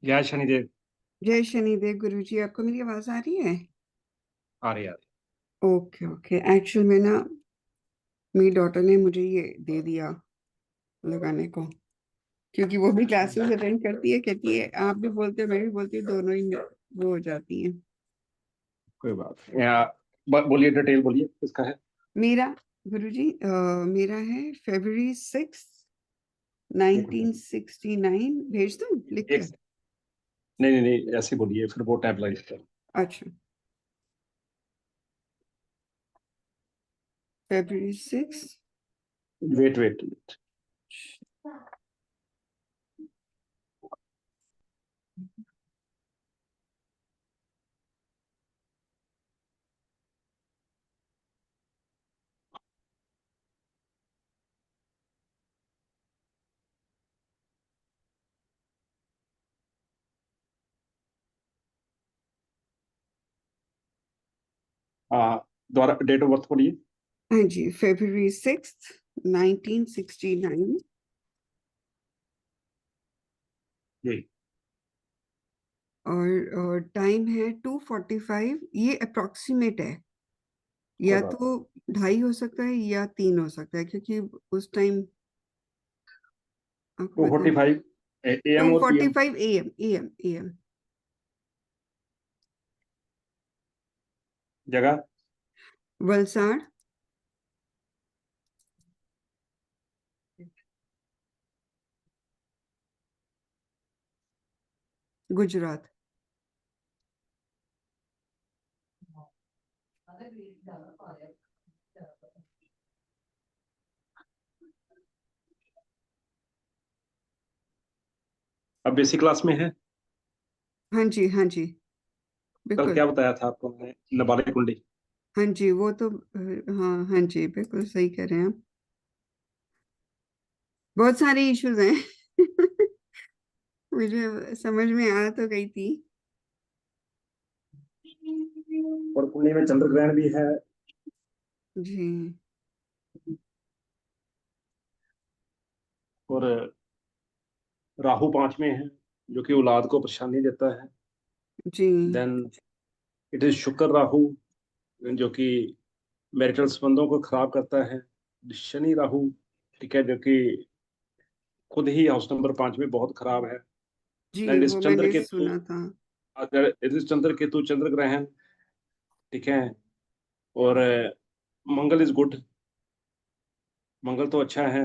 जय शनिदेव। जय शनिदेव गुरुजी, आपको मेरी आवाज आ रही है? आ रही आ रही। Okay okay. एक्चुअल में ना मेरी डॉटर ने मुझे ये दे दिया लगाने को, क्योंकि वो भी क्लासेस अटेंड करती है। कहती है आप भी बोलते हो मैं भी बोलती हूँ, दोनों ही वो हो जाती हैं। कोई बात नहीं। बोलिए, डिटेल बोलिए, किसका है? मेरा गुरुजी मेरा है February 6, एक मिनट। 1969। भेज दूँ लिख एक के? नहीं नहीं नहीं, ऐसे बोलिए, फिर वो टैब लग जाता है। अच्छा, February 6। Wait wait wait. दोबारा डेट ऑफ बर्थ बोलिए। हाँ जी, February 6, 1969। जी। और टाइम है 2:45। ये अप्रोक्सीमेट है, कोई या बात तो 2:30 हो सकता है या 3 हो सकता है, क्योंकि उस टाइम आपको टू पता फोर्टी है। फाइव AM टू और forty PM? Five M M M जगह? वलसाड़। गुजरात। अब बेसिक क्लास में है। हाँ जी हाँ जी, कल बिल्कुल। क्या बताया था आपको मैंने? नाबालिग कुंडली। हाँ जी, वो तो हाँ हाँ जी, बिल्कुल सही कह रहे हैं आप। बहुत सारे इश्यूज हैं। मुझे समझ में आ तो गई थी। और कुंडली में चंद्र ग्रहण भी है। जी और राहु 5 में है, जो कि औलाद को परेशानी देता है। जी देन इट इज शुक्र राहु, जो कि मैरिटल संबंधों को खराब करता है। शनि राहु, ठीक है, जो कि खुद ही हाउस नंबर 5 में बहुत खराब है। जी, एंड इस वो चंद्र मैंने केतु, सुना था। अगर इस चंद्र केतु चंद्र ग्रहण, ठीक है। और मंगल इज गुड, मंगल तो अच्छा है।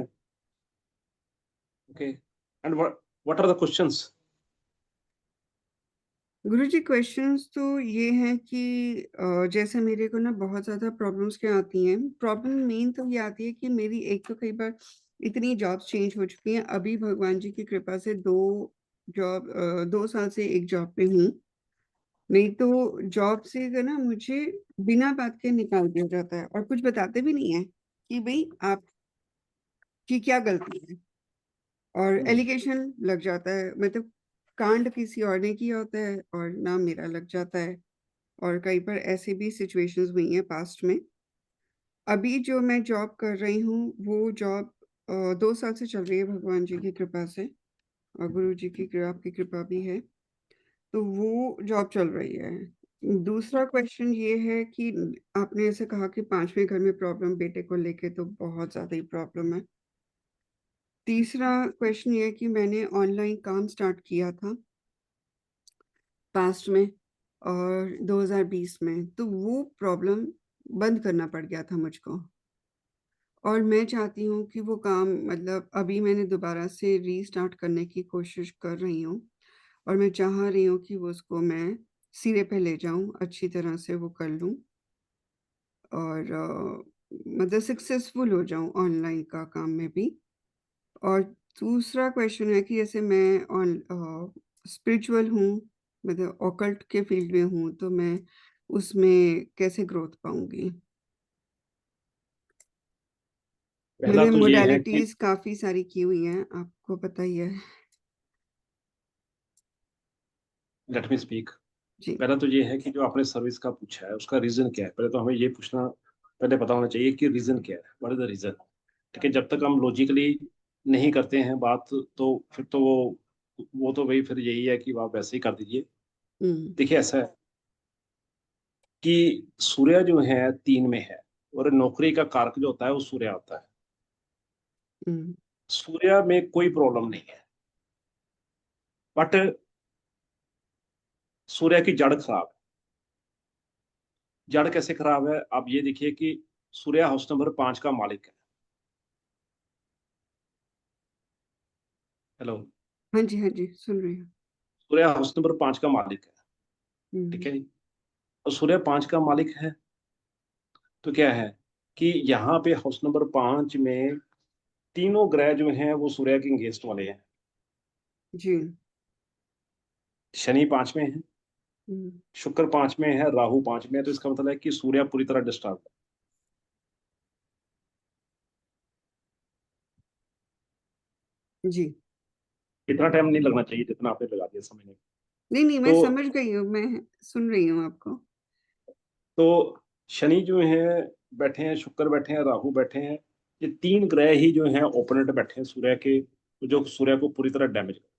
Okay. And what are the questions? गुरुजी, क्वेश्चंस तो ये हैं कि जैसे मेरे को ना बहुत ज़्यादा प्रॉब्लम्स क्या आती हैं। प्रॉब्लम मेन तो ये आती है कि मेरी एक तो कई बार इतनी जॉब्स चेंज हो चुकी हैं। अभी भगवान जी की कृपा से 2 साल से एक जॉब पे हूँ। नहीं तो जॉब से अगर ना मुझे बिना बात के निकाल दिया जाता है, और कुछ बताते भी नहीं है कि भाई आपकी क्या गलती है, और एलिगेशन लग जाता है। मतलब कांड किसी और ने किया होता है और नाम मेरा लग जाता है। और कई बार ऐसी भी सिचुएशंस हुई हैं पास्ट में। अभी जो मैं जॉब कर रही हूँ, वो जॉब 2 साल से चल रही है भगवान जी की कृपा से, और गुरु जी की आपकी कृपा भी है, तो वो जॉब चल रही है। दूसरा क्वेश्चन ये है कि आपने ऐसे कहा कि 5वें घर में प्रॉब्लम बेटे को लेके, तो बहुत ज़्यादा ही प्रॉब्लम है। तीसरा क्वेश्चन ये है कि मैंने ऑनलाइन काम स्टार्ट किया था पास्ट में, और 2020 में, तो वो प्रॉब्लम बंद करना पड़ गया था मुझको। और मैं चाहती हूँ कि वो काम, मतलब अभी मैंने दोबारा से रीस्टार्ट करने की कोशिश कर रही हूँ, और मैं चाह रही हूँ कि वो उसको मैं सिरे पे ले जाऊँ, अच्छी तरह से वो कर लूँ, और मतलब सक्सेसफुल हो जाऊँ ऑनलाइन का काम में भी। और दूसरा क्वेश्चन है कि जैसे मैं स्पिरिचुअल हूँ, मतलब ऑकल्ट के फील्ड में हूँ, तो मैं उसमें कैसे ग्रोथ पाऊँगी? पहला मैंने तो ये है कि, मोडालिटीज़ काफ़ी सारी की हुई हैं, आपको पता ही है। Let me speak. जी, पहला तो ये है कि जो आपने सर्विस का पूछा है, उसका रीजन क्या है। पहले तो हमें ये पूछना, पहले पता होना चाहिए कि रीजन क्या है, व्हाट इज द रीजन। ठीक है, जब तक हम लॉजिकली नहीं करते हैं बात, तो फिर तो वो वो तो भाई फिर यही है कि आप वैसे ही कर दीजिए। हम्म। देखिए ऐसा है कि सूर्य जो है 3 में है, और नौकरी का कारक जो होता है वो सूर्य होता है। हम्म। सूर्य में कोई प्रॉब्लम नहीं है, बट सूर्य की जड़ खराब है। जड़ कैसे खराब है, आप ये देखिए कि सूर्य हाउस नंबर 5 का मालिक है। हेलो। हाँ जी, हाँ जी, सुन रही हूँ। सूर्य हाउस नंबर 5 का मालिक है। ठीक हम्म। है जी। और सूर्य 5 का मालिक है, तो क्या है कि यहाँ पे हाउस नंबर 5 में तीनों ग्रह जो हैं वो सूर्य के इंगेस्ट वाले हैं। जी। शनि 5 में है, हम्म। शुक्र 5 में है, राहु 5 में है, तो इसका मतलब है कि सूर्य पूरी तरह डिस्टर्ब है। जी। इतना टाइम नहीं लगना चाहिए जितना आपने लगा दिया समझने में। नहीं नहीं, मैं तो समझ गई हूँ, मैं सुन रही हूँ आपको। तो शनि जो है बैठे हैं, शुक्र बैठे हैं, राहु बैठे हैं। ये तीन ग्रह ही जो हैं ओपोनेंट बैठे हैं सूर्य के, जो सूर्य को पूरी तरह डैमेज कर।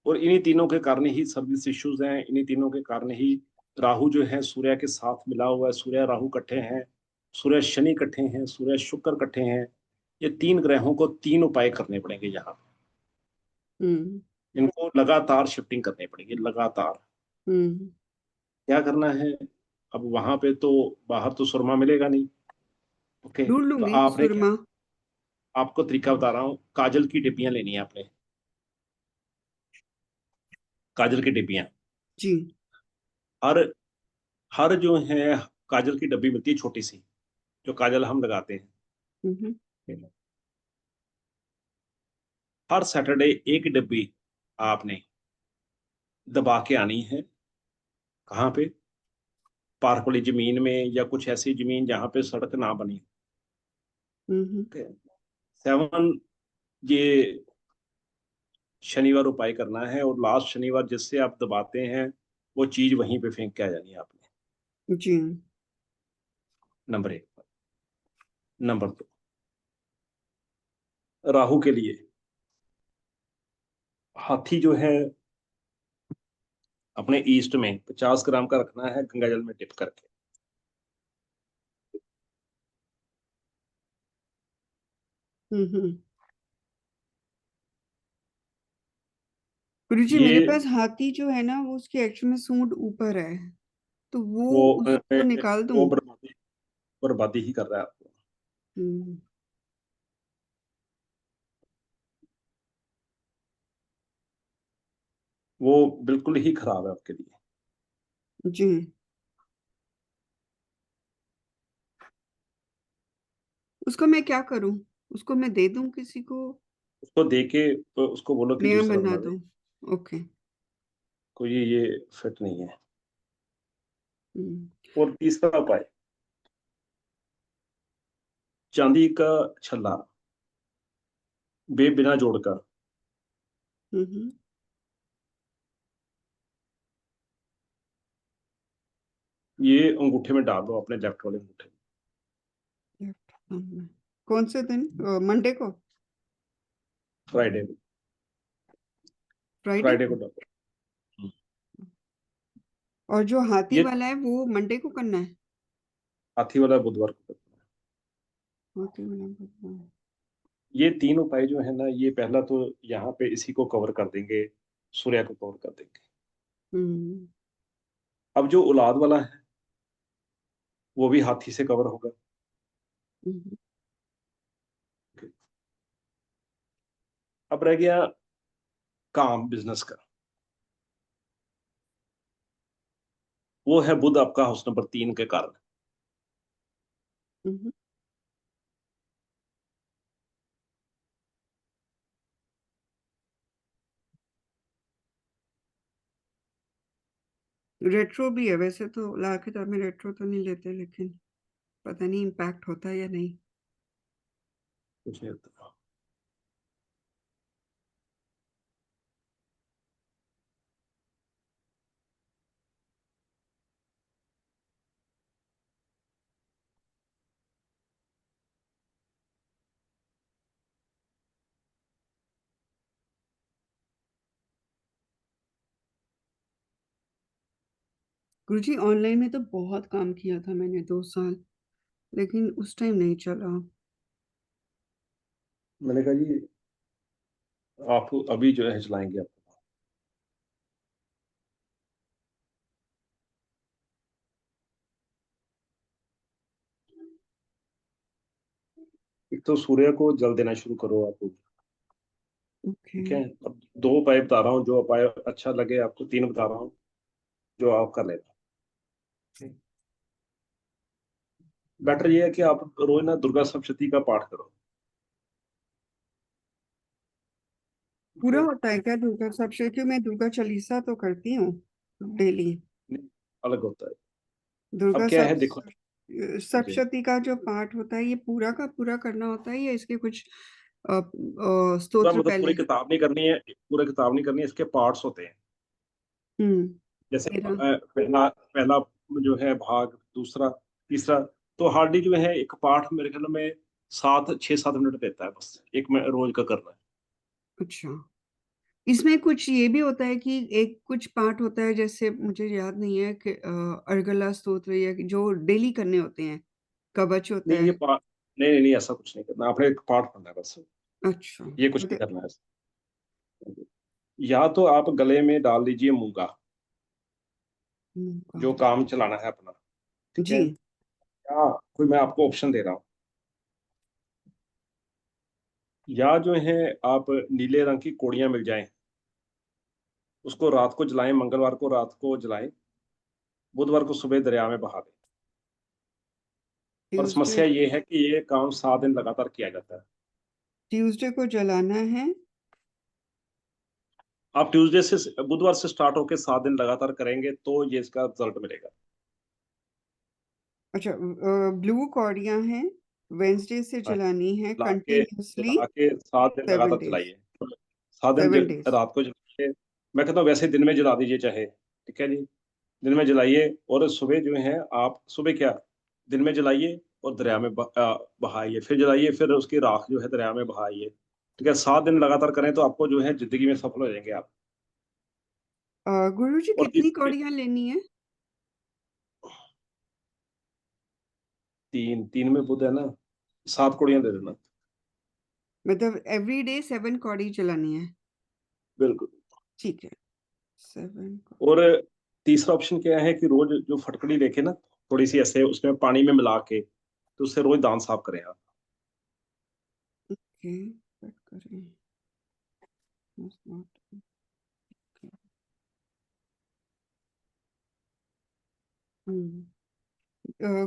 और इन्हीं तीनों के कारण ही सर्विस इश्यूज हैं, इन्हीं तीनों के कारण ही राहु जो है सूर्य के साथ मिला हुआ है। सूर्य राहु इकट्ठे हैं, सूर्य शनि इकट्ठे हैं, सूर्य शुक्र इकट्ठे हैं। ये तीन ग्रहों को तीन उपाय करने पड़ेंगे यहाँ। हम्म। इनको लगातार शिफ्टिंग करनी पड़ेगी, लगातार। हम्म। क्या करना है, अब वहां पे तो बाहर तो सुरमा मिलेगा नहीं। ओके, ढूंढ तो लूंगी आपने क्या, सुरमा। आपको तरीका बता रहा हूँ, काजल की डिब्बियां लेनी है आपने। काजल की डिब्बियां, जी। हर हर जो है काजल की डब्बी मिलती है छोटी सी, जो काजल हम लगाते हम्म। हैं। हर सैटरडे एक डब्बी आपने दबा के आनी है। कहाँ पे, पार्क वाली जमीन में, या कुछ ऐसी जमीन जहाँ पे सड़क ना बनी। हम्म। 7, ये शनिवार उपाय करना है, और लास्ट शनिवार जिससे आप दबाते हैं वो चीज वहीं पे फेंक के आ जानी है आपने। जी। नंबर 1। नंबर 2, राहु के लिए हाथी जो है अपने ईस्ट में 50 ग्राम का रखना है, गंगा जल में डिप करके। हम्म। गुरुजी, ये मेरे पास हाथी जो है ना, वो उसकी एक्चुअल में सूंड ऊपर है, तो वो वो उसको निकाल दूं? वो बर्बादी, बर्बादी ही कर रहा है आपको। हम्म। वो बिल्कुल ही खराब है आपके लिए। जी। उसको मैं क्या करूं? उसको मैं दे दूं किसी को? उसको दे के तो उसको बोलो कि नया दूसरा बना बना दे। दूं? ओके। कोई ये फिट नहीं है। हम्म। और तीसरा उपाय, चांदी का छल्ला, बिना जोड़ का, हम्म। ये अंगूठे में डाल दो, अपने लेफ्ट वाले अंगूठे में। लेफ्ट हैंड में? कौन से दिन? मंडे को? फ्राइडे को। फ्राइडे फ्राइडे को? को डाल दो। हम्म। और जो हाथी ये वाला है वो मंडे को करना है? हाथी वाला बुधवार को करना है। हाथी वाला करना है। ये तीन उपाय जो है ना, ये पहला तो यहाँ पे इसी को कवर कर देंगे, सूर्य को कवर कर देंगे। हम्म। अब जो औलाद वाला है वो भी हाथी से कवर होगा। हम्म। अब रह गया काम बिजनेस का। वो है बुध आपका हाउस नंबर 3 के कारण। हम्म। रेट्रो भी है वैसे तो, ला के तो हमें रेट्रो तो नहीं लेते, लेकिन पता नहीं इम्पैक्ट होता है या नहीं। कुछ नहीं होता। गुरुजी ऑनलाइन में तो बहुत काम किया था मैंने 2 साल, लेकिन उस टाइम नहीं चला। मैंने कहा जी आप अभी जो है चलाएंगे आप। एक तो सूर्य को जल देना शुरू करो आप। ओके। ठीक है। अब 2 उपाय बता रहा हूँ, जो उपाय अच्छा लगे आपको, 3 बता रहा हूँ जो आप कर लेना। बेटर ये है कि आप रोज ना दुर्गा सप्तशती का पाठ करो। ठीक पूरा है। होता है क्या दुर्गा सप्तशती? मैं दुर्गा चालीसा तो करती हूँ डेली। नहीं, अलग होता है। अब दुर्गा क्या है देखो जी, सप्तशती का जो पाठ होता है, ये पूरा का पूरा करना होता है या इसके कुछ पूरा स्तोत्र मतलब पूरी पहले? किताब नहीं करनी है, पूरा किताब नहीं करनी है, इसके पार्ट्स होते हैं। हम्म। जैसे तेरा। पहला पहला जो है भाग, दूसरा, तीसरा, तो हार्डली जो है एक पाठ मेरे ख्याल में 6-7 मिनट देता है, बस एक में रोज का करना है। अच्छा, इसमें कुछ ये भी होता है कि एक कुछ पाठ होता है, जैसे मुझे याद नहीं है कि अर्गला स्तोत्र या कि जो डेली करने होते हैं, कवच होता नहीं ये है। पाठ, नहीं नहीं नहीं, ऐसा कुछ नहीं करना, आपने एक पाठ पढ़ना है बस, अच्छा, ये कुछ नहीं मतलब करना है। या तो आप गले में डाल लीजिए मूंगा, जो काम चलाना है अपना। ठीक है। जी। या कोई, मैं आपको ऑप्शन दे रहा हूँ, या जो है आप नीले रंग की कोड़ियां मिल जाएं, उसको रात को जलाएं, मंगलवार को रात को जलाएं, बुधवार को सुबह दरिया में बहा दें। और ट्यूसडे समस्या ये है कि ये काम 7 दिन लगातार किया जाता है। ट्यूसडे को जलाना है। आप ट्यूसडे से, बुधवार से स्टार्ट होकर 7 दिन लगातार करेंगे तो ये इसका रिजल्ट मिलेगा। अच्छा, ब्लू कौड़ियां हैं, वेंसडे से हाँ, जलानी है ला के कंटिन्यूअसली ला के 7 दिन 7 लगातार डेज। चलाइए। 7 दिन 7 डेज। रात को जलाइए। मैं कहता हूँ वैसे दिन में जला दीजिए चाहे, ठीक है जी। दिन में जलाइए और सुबह जो है आप सुबह क्या, दिन में जलाइए और दरिया में बहाइए, फिर जलाइए, फिर उसकी राख जो है दरिया में बहाइए। ठीक है, 7 दिन लगातार करें तो आपको जो है जिंदगी में सफल हो जाएंगे आप। गुरुजी और कितनी तीसरी, कौड़ियां लेनी है? 3 3 में बुध है ना, 7 कौड़ियां दे देना। मतलब एवरी डे 7 कौड़ी जलानी है? बिल्कुल। ठीक है, 7। और तीसरा ऑप्शन क्या है कि रोज जो फटकड़ी लेके ना, थोड़ी सी ऐसे उसमें पानी में मिला के, तो उससे रोज दांत साफ करें आप। ओके, कट करें। Must not- okay.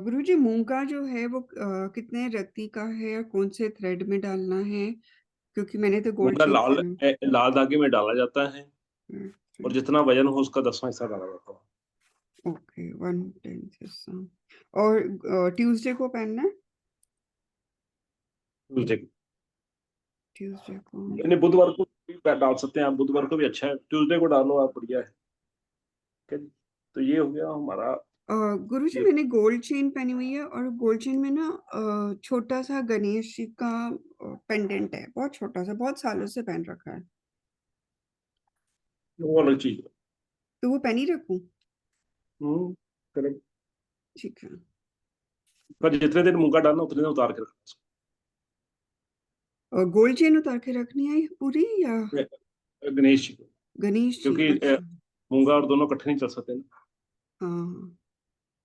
गुरुजी मूंगा जो है वो कितने रत्ती का है और कौन से थ्रेड में डालना है? क्योंकि मैंने तो गोल्ड मूंगा चेन लाल पहना। लाल धागे में डाला जाता है, और जितना वजन हो उसका 10वां हिस्सा डाला जाता है। ओके, 1/10 हिस्सा। और ट्यूसडे को पहनना है? ट्यूजडे को, ट्यूसडे को। यानी बुधवार को भी डाल सकते हैं आप, बुधवार को भी अच्छा है, ट्यूसडे को डालो आप, बढ़िया है। ठीक है जी। तो ये हो गया हमारा गुरुजी ये। मैंने गोल्ड चेन पहनी हुई है, और गोल्ड चेन में ना छोटा सा गणेश जी का पेंडेंट है, बहुत छोटा सा, बहुत सालों से पहन रखा है। वो अलग चीज है। तो वो पहनी रखूं? करेक्ट। ठीक है। पर जितने दिन मूंगा डालना उतने दिन उतार के रखना और गोल्ड चेन उतार के रखनी है पूरी, या गणेश जी को, गणेश जी? क्योंकि अच्छा। मूंगा और दोनों इकट्ठे नहीं चल सकते ना। हाँ हाँ,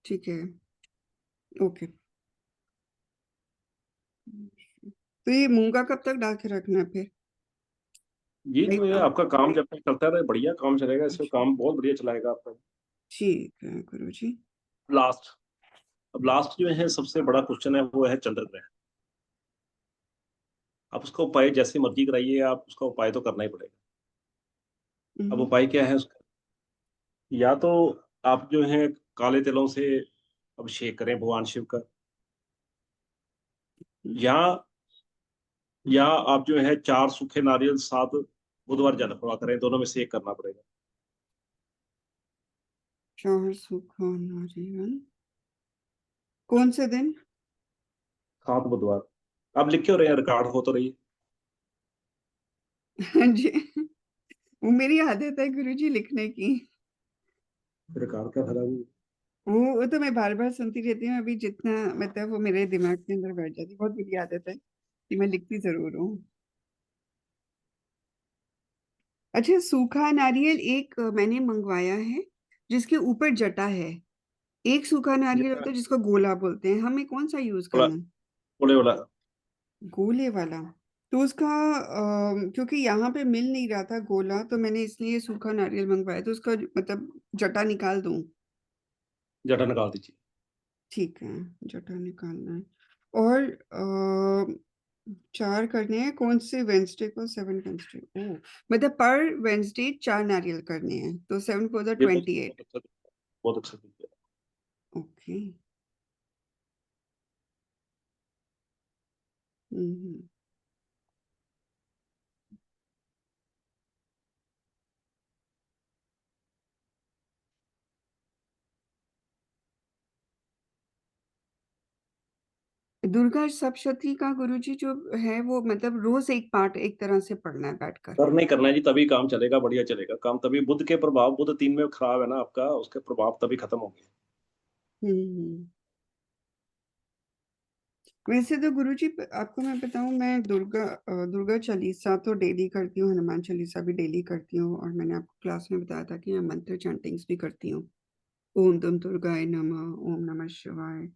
ठीक है। ओके। तो ये मूंगा कब तक डाल के रखना है फिर? ये जो है लाइक। आपका काम जब तक चलता रहे बढ़िया काम चलेगा, इसमें अच्छा, काम बहुत बढ़िया चलाएगा आपका। ठीक है गुरुजी। लास्ट, अब लास्ट जो है सबसे बड़ा क्वेश्चन है, वो है चंद्र ग्रहण। आप उसका उपाय जैसे मर्जी कराइए, आप उसका उपाय तो करना ही पड़ेगा। अब हम्म, उपाय क्या है उसका, या तो आप जो है काले तिलों से अभिषेक करें भगवान शिव का, या आप जो है 4 सूखे नारियल 7 बुधवार जल प्रवाह करें, दोनों में से एक करना पड़ेगा। 4 सूखा नारियल कौन से दिन? 7 बुधवार। आप लिखे हो रहे हैं, रिकॉर्ड हो तो रही हाँ जी, वो मेरी आदत है गुरुजी लिखने की। है, रिकॉर्ड का खराब। वो तो मैं बार बार सुनती रहती हूँ, अभी जितना मतलब वो मेरे दिमाग के अंदर बैठ जाती है। बहुत बुरी आदत है कि मैं लिखती जरूर हूँ। अच्छा, सूखा नारियल एक मैंने मंगवाया है जिसके ऊपर जटा है। एक सूखा नारियल जटा होता है जिसको गोला बोलते हैं, हमें कौन सा यूज वाला, करना है? गोले वाला। गोले वाला। तो उसका क्योंकि यहाँ पे मिल नहीं रहा था गोला, तो मैंने इसलिए सूखा नारियल मंगवाया। तो उसका मतलब जटा निकाल दूं? जटा निकाल दीजिए। ठीक है, जटा निकालना है। और 4 करने हैं, कौन से वेंसडे को? 7 वेंसडे। ओ, मतलब पर वेंसडे 4 नारियल करने हैं, तो 7 को ये बहुत 28। बहुत अच्छा, बहुत अच्छा दिया। ओके। हम्म। दुर्गा सप्तशती का गुरुजी जो है वो मतलब रोज एक पार्ट एक तरह से पढ़ना है बैठकर। कर नहीं करना है जी, तभी काम चलेगा, बढ़िया चलेगा काम तभी। बुध के प्रभाव, बुध 3 में खराब है ना आपका, उसके प्रभाव तभी खत्म होंगे। हम्म। वैसे तो गुरुजी आपको मैं बताऊं, मैं दुर्गा चालीसा तो डेली करती हूँ, हनुमान चालीसा भी डेली करती हूँ, और मैंने आपको क्लास में बताया था कि मैं मंत्र चैंटिंग्स भी करती हूँ। ओम दम दुर्गाय नमः, ओम नमः शिवाय।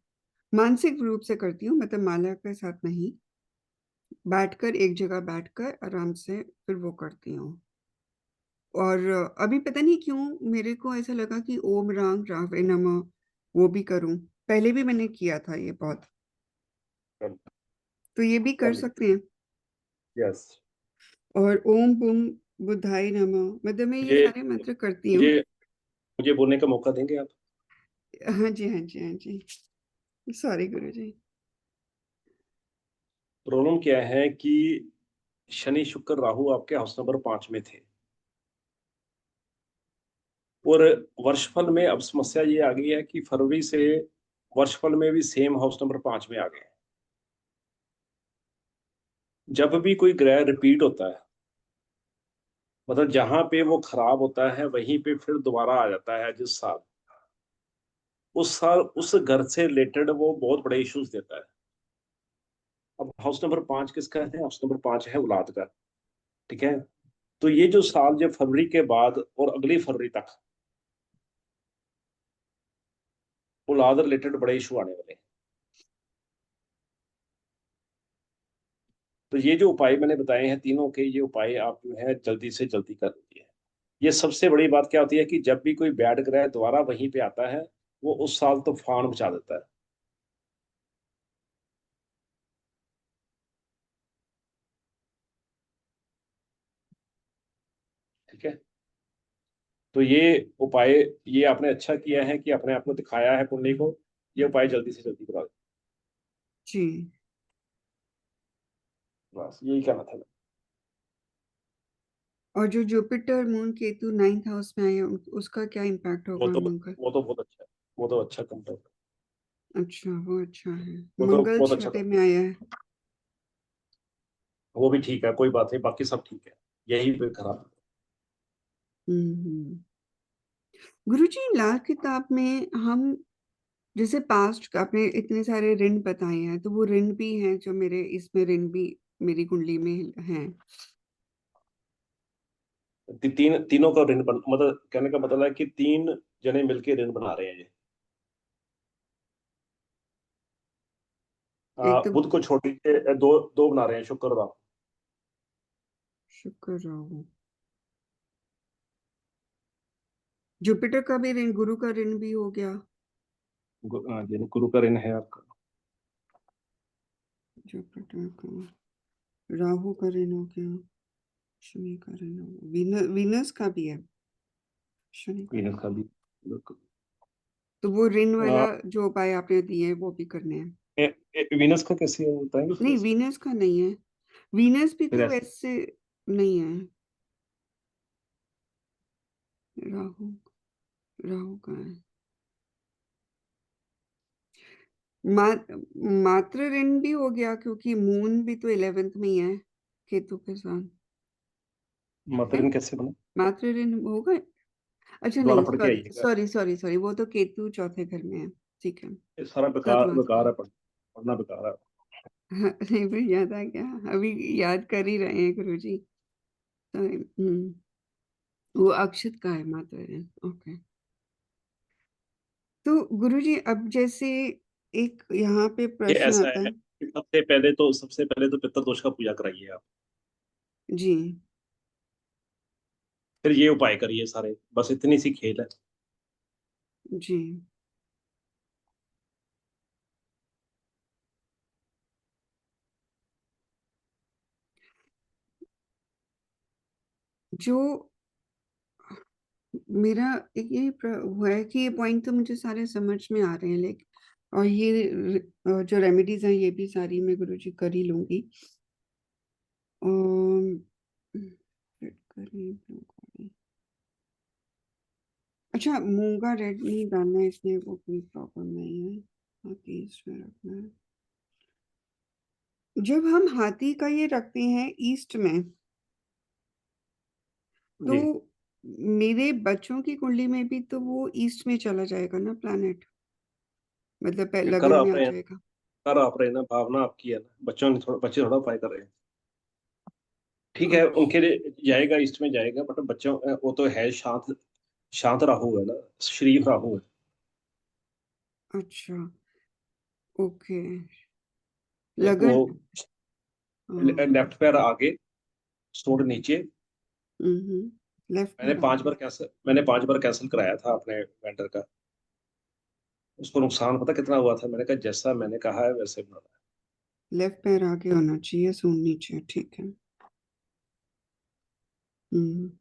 मानसिक रूप से करती हूँ, मतलब माला के साथ नहीं, बैठकर एक जगह बैठकर आराम से फिर वो करती हूँ। और अभी पता नहीं क्यों मेरे को ऐसा लगा कि ओम राम रावे नमः वो भी करूं। पहले भी मैंने किया था ये बहुत, तो ये भी कर सकते हैं। यस। और ओम बुम बुधाय नमः, मतलब मैं ये मुझे सारे मंत्र करती हूँ। मुझे मुझे बोलने का मौका देंगे आप? हाँ जी, हाँ जी, हाँ जी। सॉरी गुरु जी। प्रॉब्लम क्या है कि शनि शुक्र राहु आपके हाउस नंबर 5 में थे, और वर्षफल में अब समस्या ये आ गई है कि फरवरी से वर्षफल में भी सेम हाउस नंबर 5 में आ गए। जब भी कोई ग्रह रिपीट होता है, मतलब जहां पे वो खराब होता है वहीं पे फिर दोबारा आ जाता है। जिस साल, उस साल उस घर से रिलेटेड वो बहुत बड़े इश्यूज देता है। अब हाउस नंबर 5 किसका है? हाउस नंबर 5 है औलाद का। ठीक है। तो ये जो साल, जो फरवरी के बाद और अगली फरवरी तक औलाद रिलेटेड बड़े इशू आने वाले हैं। तो ये जो उपाय मैंने बताए हैं तीनों के, ये उपाय आप जो है जल्दी से जल्दी कर लीजिए। ये सबसे बड़ी बात क्या होती है कि जब भी कोई बैड ग्रह दोबारा वहीं पे आता है, वो उस साल तूफान मचा देता है। ठीक है। तो ये उपाय, ये आपने अच्छा किया है कि अपने आप को दिखाया है कुंडली को। ये उपाय जल्दी से जल्दी करा दो। जी। बस यही कहना था। और जो Jupiter moon Ketu 9th house में आए हैं, उसका क्या इम्पैक्ट वो होगा तो मंगल? वो तो बहुत अच्छा है। वो तो अच्छा कंटेंट। अच्छा, वो अच्छा है। वो तो मंगल बहुत अच्छा था। 6th में आया है। वो भी ठीक है, कोई बात नहीं, बाकी सब ठीक है। यही पे खराब हम्म। गुरुजी, लाल किताब में हम जैसे पास्ट का आपने इतने सारे ऋण बताए हैं, तो वो ऋण भी हैं जो मेरे इसमें ऋण भी मेरी कुंडली में हैं। है। तीनों का ऋण बन, मतलब कहने का मतलब है कि 3 जने मिलके ऋण बना रहे हैं ये। एक तो बुध को छोड़ के दो दो बना रहे हैं, शुक्र राहु। शुक्र राहु। जुपिटर का भी ऋण, गुरु का ऋण भी हो गया। गुरु का ऋण है आपका। जुपिटर का, राहु का ऋण हो गया, शनि का ऋण हो गया, वीनस का भी है, शनि का वीनस भी। का भी बिल्कुल। तो वो ऋण आ, वाला जो उपाय आपने दिए हैं वो भी करने हैं। वीनस का कैसे है बताएंगे थोड़ा नहीं, सा? वीनस का नहीं है। वीनस भी फिर तो ऐसे वैसे नहीं है। राहु, राहु का है। मा, मातृ ऋण भी हो गया क्योंकि मून भी तो 11th में ही है केतु के साथ। है, मातृन कैसे बना? मातृ ऋण होगा। अच्छा दोबारा नहीं, पढ़ के सॉरी आइएगा। सॉरी सॉरी सॉरी, वो तो केतु चौथे घर में है। ठीक है, ये सारा बेकार सातवां बेकार स्थान। है, पढ़ना बेकार है। हाँ, नहीं फिर याद आ गया, अभी याद कर ही रहे हैं गुरुजी। सॉरी। वो अक्षत का है माता। ओके। तो गुरुजी अब जैसे एक यहाँ पे ये प्रश्न ऐसा आता है है। कि सबसे पहले तो पितृदोष का पूजा कराइए आप। जी। फिर ये उपाय करिए सारे, बस इतनी सी खेल है। जी। जो मेरा एक ये हुआ है कि ये पॉइंट तो मुझे सारे समझ में आ रहे हैं, लेकिन और ये जो रेमेडीज हैं ये भी सारी मैं गुरुजी कर ही लूंगी। फिट करें। अच्छा, मूंगा रेड नहीं डालना है इसमें, वो कोई प्रॉब्लम नहीं है। हाथी इसमें रखना है। जब हम हाथी का ये रखते हैं ईस्ट में, तो जी। मेरे बच्चों की कुंडली में भी तो वो ईस्ट में चला जाएगा ना प्लैनेट, मतलब ये कर लगन में आप आ रहे हैं, जाएगा। कर आप रहे हैं ना, भावना आपकी है ना, बच्चे थोड़ा उपाय कर रहे हैं। ठीक है, अच्छा। उनके लिए जाएगा, ईस्ट में जाएगा, बट बच्चों वो तो है शांत, शांत राहु है ना, शरीफ राहु है। अच्छा। ओके। वो लगन। लेफ्ट पैर आगे, सूंड नीचे। लेफ्ट पैर आगे। मैंने 5 बार कैंसिल कराया था अपने वेंडर का। उसको नुकसान पता कितना हुआ था, मैंने कहा जैसा मैंने कहा है वैसे बनाना लेफ्ट पैर आगे होना चाहिए, सूंड नीचे, ठीक है। हम्म।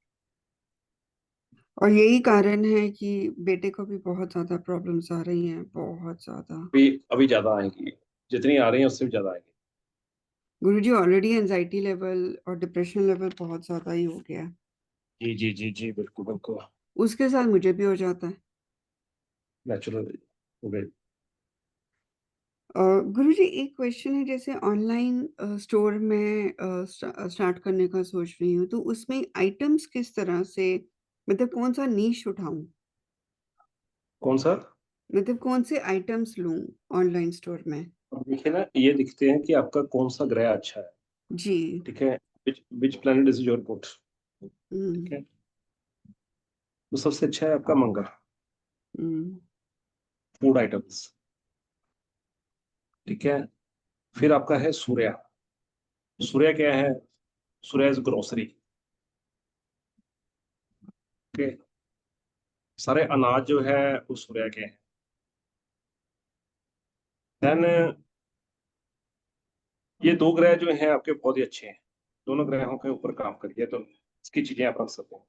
और यही कारण है कि बेटे को भी बहुत ज्यादा प्रॉब्लम्स आ रही हैं, बहुत ज्यादा। है। अभी ज्यादा आएंगी, जितनी आ रही है उससे भी ज्यादा आएंगी। गुरुजी ऑलरेडी एंजाइटी लेवल और डिप्रेशन लेवल बहुत ज्यादा ही हो गया है। जी जी जी जी, बिल्कुल बिल्कुल। उसके साथ मुझे भी हो जाता है। नेचुरल हो गई। गुरुजी एक क्वेश्चन है, जैसे ऑनलाइन स्टोर में स्टार्ट करने का सोच रही हूँ, तो उसमें आइटम्स किस तरह से, मतलब कौन सा नीश उठाऊं, कौन सा? मतलब कौन से आइटम्स लूं ऑनलाइन स्टोर में। अब देखिए ना, ये दिखते हैं कि आपका कौन सा ग्रह अच्छा है। जी। ठीक है, which planet is your good. ठीक हम्म। है, तो सबसे अच्छा है आपका मंगल। हम्म। Food items. ठीक है, फिर आपका है सूर्य। सूर्य क्या है? सूर्य इज ग्रोसरी। ओके, सारे अनाज जो है वो सूर्य के हैं। देन ये 2 ग्रह जो हैं आपके बहुत ही अच्छे हैं। दोनों ग्रहों के ऊपर काम करिए तो इसकी चीजें आप रख सकते हैं।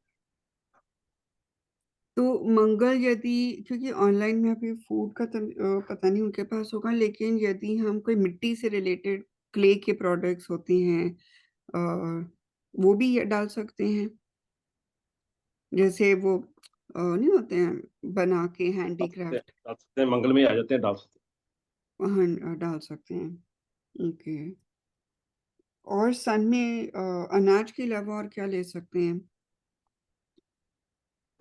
तो मंगल यदि, क्योंकि ऑनलाइन में अभी फूड का तो पता नहीं उनके पास होगा, लेकिन यदि हम कोई मिट्टी से रिलेटेड क्ले के प्रोडक्ट्स होते हैं, वो भी ये डाल सकते हैं, जैसे वो नहीं होते हैं बना के हैंडीक्राफ्ट, डाल सकते हैं, मंगल में ही आ जाते हैं, डाल सकते वहाँ डाल सकते हैं। ओके। और सन में अनाज के अलावा और क्या ले सकते हैं। हैं।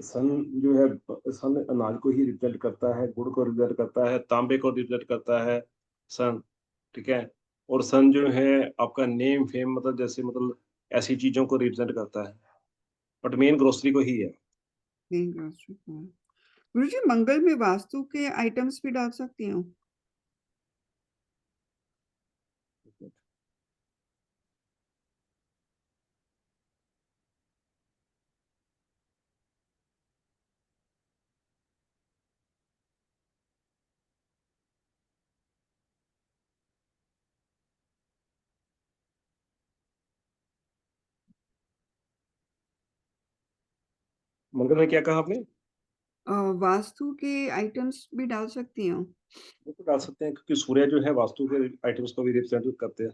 सन जो है, सन अनाज को ही रिप्रेजेंट करता है, गुड़ को रिप्रेजेंट करता है, तांबे को रिप्रेजेंट करता है सन। ठीक है, और सन जो है आपका नेम फेम, मतलब जैसे मतलब ऐसी चीजों को रिप्रेजेंट करता है, बट मेन ग्रोसरी को ही है। ग्रीन ग्रोसरी को। गुरुजी मंगल में वास्तु के आइटम्स भी डाल सकती हूँ। मंगल में क्या कहा आपने? वास्तु के आइटम्स भी डाल सकती हूँ। वो तो डाल सकते हैं, क्योंकि सूर्य जो है वास्तु के आइटम्स को भी रिप्रेजेंट करते हैं।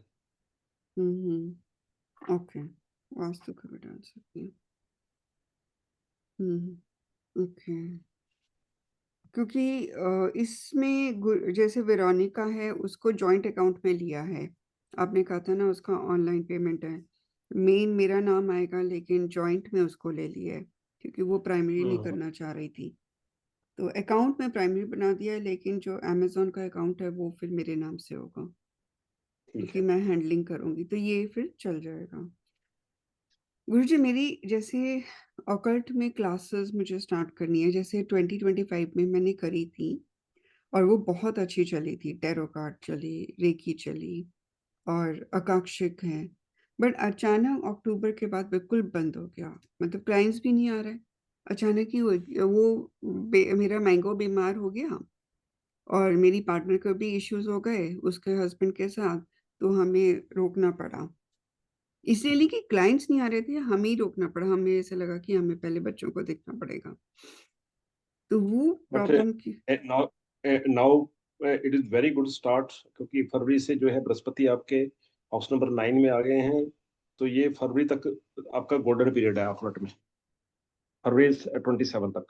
ओके, वास्तु का भी डाल सकती हूँ। ओके। क्योंकि इसमें जैसे वेरोनिका है, उसको जॉइंट अकाउंट में लिया है। आपने कहा था ना उसका ऑनलाइन पेमेंट है, मेन मेरा नाम आएगा लेकिन जॉइंट में उसको ले लिया है। क्योंकि वो प्राइमरी नहीं हम्म, करना चाह रही थी। तो अकाउंट में प्राइमरी बना दिया है, लेकिन जो अमेजोन का अकाउंट है वो फिर मेरे नाम से होगा, ठीक क्योंकि है। मैं हैंडलिंग करूंगी, तो ये फिर चल जाएगा। गुरुजी, मेरी जैसे ऑकल्ट में क्लासेस मुझे स्टार्ट करनी है, जैसे 2025 में मैंने करी थी और वो बहुत अच्छी चली थी। टैरो कार्ड चली, रेकी चली और अकाक्षिक है। बट अचानक अक्टूबर के बाद बिल्कुल बंद हो गया, मतलब क्लाइंट्स भी नहीं आ रहे। अचानक ही मेरा मैंगो बीमार हो गया और मेरी पार्टनर को भी इश्यूज हो गए उसके हस्बैंड के साथ, तो हमें रोकना पड़ा। इसलिए नहीं कि क्लाइंट्स नहीं आ रहे थे, हमें ही रोकना पड़ा। हमें ऐसा लगा कि हमें पहले बच्चों को देखना पड़ेगा, तो वो बट प्रॉब्लम की। Now now it is very good start, क्योंकि फरवरी से जो है बृहस्पति आपके हाउस नंबर 9 में आ गए हैं। तो ये फरवरी तक आपका गोल्डन पीरियड है आफ्लट में, फरवरी 27 तक।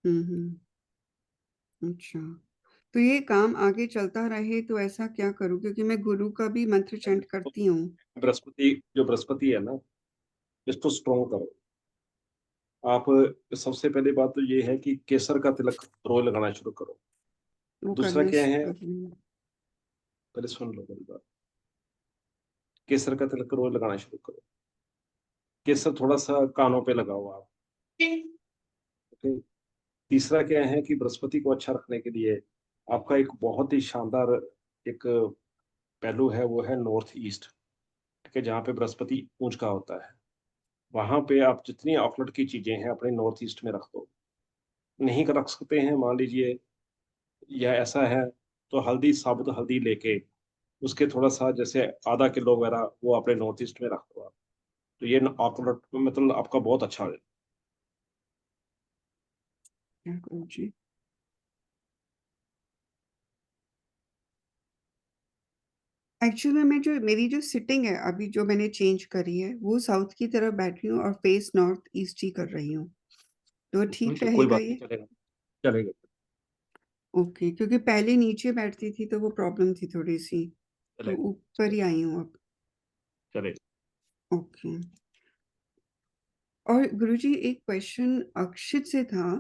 हम्म। अच्छा, तो ये काम आगे चलता रहे तो ऐसा क्या करूं, क्योंकि मैं गुरु का भी मंत्र चैंट तो करती हूँ। बृहस्पति है ना, इसको स्ट्रॉन्ग करो आप। सबसे पहली बात तो ये है कि केसर का तिलक रोज लगाना शुरू करो। वो दूसरा करना क्या है, कर रही हूँ। पहले सुन लो मेरी बात। केसर का तिलक रोज लगाना शुरू करो। केसर थोड़ा सा कानों पे लगाओ आप। ओके। तीसरा क्या है कि बृहस्पति को अच्छा रखने के लिए आपका एक बहुत ही शानदार एक पहलू है, वो है नॉर्थ ईस्ट। ठीक है, जहाँ पे बृहस्पति ऊंच का होता है, वहां पे आप जितनी आउटलेट की चीजें हैं अपने नॉर्थ ईस्ट में रख दो। नहीं कर रख सकते हैं मान लीजिए, या ऐसा है, तो हल्दी, साबुत हल्दी लेके उसके थोड़ा सा जैसे आधा किलो वगैरह वो अपने नॉर्थ ईस्ट में रख दो आप। तो ये आउटलेट मतलब आपका बहुत अच्छा है। क्या करूँ जी? एक्चुअली में मैं जो मेरी जो सिटिंग है अभी, जो मैंने चेंज करी है, वो साउथ की तरफ बैठ रही हूँ और फेस नॉर्थ ईस्ट ही कर रही हूँ। तो ठीक कोई रहेगा बात नहीं, ये? चलेगा, चलेगा, ओके, क्योंकि पहले नीचे बैठती थी तो वो प्रॉब्लम थी थोड़ी सी, तो चलेगा, ऊपर ही चलेगा, आई हूँ अब। चलेगा। ओके। और गुरुजी, एक क्वेश्चन अक्षित से था